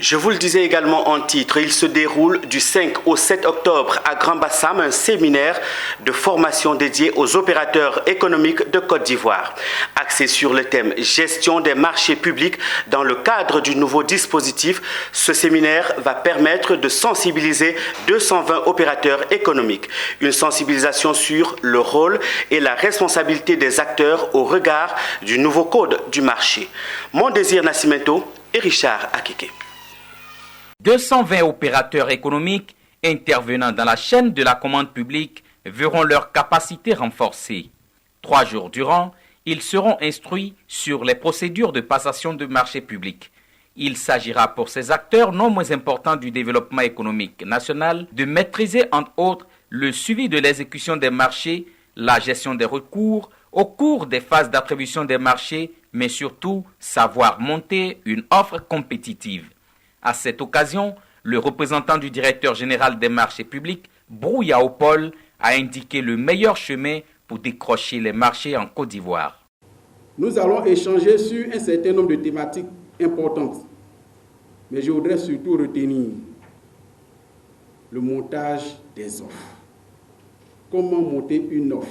Je vous le disais également en titre, il se déroule du 5 au 7 octobre à Grand-Bassam un séminaire de formation dédié aux opérateurs économiques de Côte d'Ivoire. Axé sur le thème gestion des marchés publics dans le cadre du nouveau dispositif, ce séminaire va permettre de sensibiliser 220 opérateurs économiques. Une sensibilisation sur le rôle et la responsabilité des acteurs au regard du nouveau code du marché. Mon désir Nascimento et Richard Akike. 220 opérateurs économiques intervenant dans la chaîne de la commande publique verront leur capacité renforcée. 3 jours durant, ils seront instruits sur les procédures de passation de marchés publics. Il s'agira pour ces acteurs non moins importants du développement économique national de maîtriser entre autres le suivi de l'exécution des marchés, la gestion des recours au cours des phases d'attribution des marchés, mais surtout savoir monter une offre compétitive. À cette occasion, le représentant du directeur général des marchés publics, Brou Yaopol, a indiqué le meilleur chemin pour décrocher les marchés en Côte d'Ivoire. Nous allons échanger sur un certain nombre de thématiques importantes, mais je voudrais surtout retenir le montage des offres. Comment monter une offre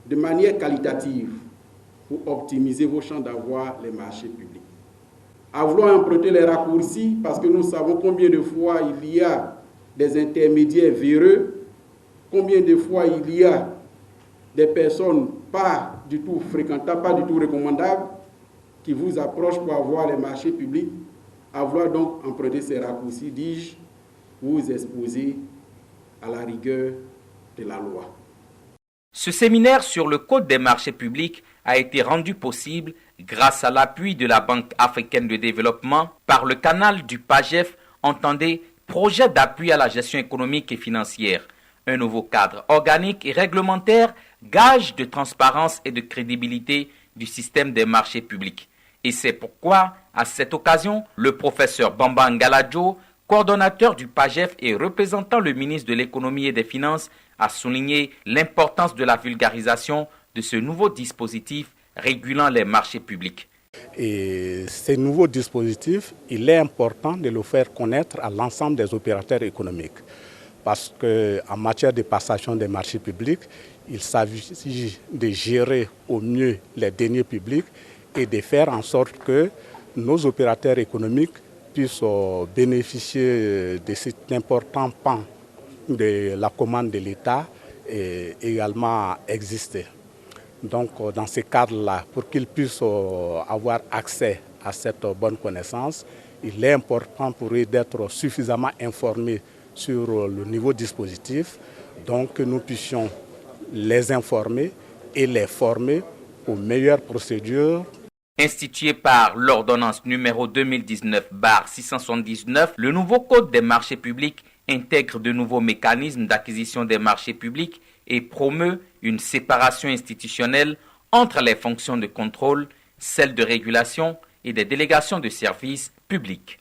de manière qualitative pour optimiser vos chances d'avoir les marchés publics. À vouloir emprunter les raccourcis, parce que nous savons combien de fois il y a des intermédiaires véreux, combien de fois il y a des personnes pas du tout fréquentables, pas du tout recommandables, qui vous approchent pour avoir les marchés publics. À vouloir donc emprunter ces raccourcis, dis-je, vous exposer à la rigueur de la loi. Ce séminaire sur le code des marchés publics a été rendu possible grâce à l'appui de la Banque africaine de développement par le canal du PAGEF, entendez projet d'appui à la gestion économique et financière, un nouveau cadre organique et réglementaire, gage de transparence et de crédibilité du système des marchés publics. Et c'est pourquoi, à cette occasion, le professeur Bamba Ngaladjo, coordonnateur du PAGEF et représentant le ministre de l'économie et des finances, a souligné l'importance de la vulgarisation de ce nouveau dispositif régulant les marchés publics. Et ce nouveau dispositif, il est important de le faire connaître à l'ensemble des opérateurs économiques. Parce qu'en matière de passation des marchés publics, il s'agit de gérer au mieux les deniers publics et de faire en sorte que nos opérateurs économiques puissent bénéficier de cet important pan de la commande de l'État et également exister. Donc, dans ce cadre-là, pour qu'ils puissent avoir accès à cette bonne connaissance, il est important pour eux d'être suffisamment informés sur le nouveau dispositif, donc que nous puissions les informer et les former aux meilleures procédures. Institué par l'ordonnance numéro 2019/679, le nouveau code des marchés publics intègre de nouveaux mécanismes d'acquisition des marchés publics et promeut une séparation institutionnelle entre les fonctions de contrôle, celles de régulation et des délégations de services publics.